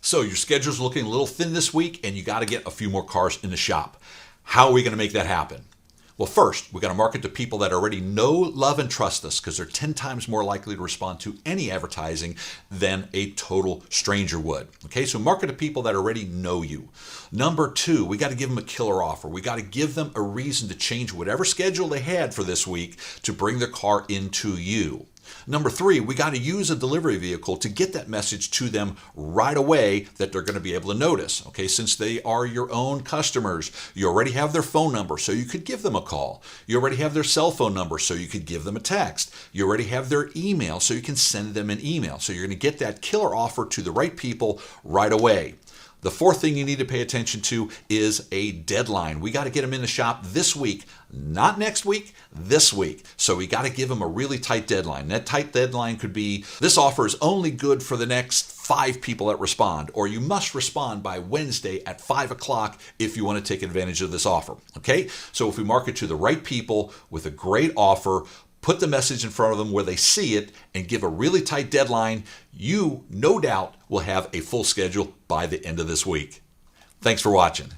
So your schedule's looking a little thin this week and you got to get a few more cars in the shop. How are we going to make that happen? Well, first, we got to market to people that already know, love, and trust us because they're 10 times more likely to respond to any advertising than a total stranger would. Okay, so market to people that already know you. Number two, we got to give them a killer offer. We got to give them a reason to change whatever schedule they had for this week to bring their car into you. Number three, we got to use a delivery vehicle to get that message to them right away that they're going to be able to notice. Okay, since they are your own customers, you already have their phone number, so you could give them a call. You already have their cell phone number, so you could give them a text. You already have their email, so you can send them an email. So you're going to get that killer offer to the right people right away. The fourth thing you need to pay attention to is a deadline. We got to get them in the shop this week, not next week, this week. So we got to give them a really tight deadline. That tight deadline could be, this offer is only good for the next 5 people that respond, or you must respond by Wednesday at 5 o'clock if you want to take advantage of this offer. Okay, so if we market to the right people with a great offer, put the message in front of them where they see it, and give a really tight deadline, you, no doubt, will have a full schedule by the end of this week. Thanks for watching.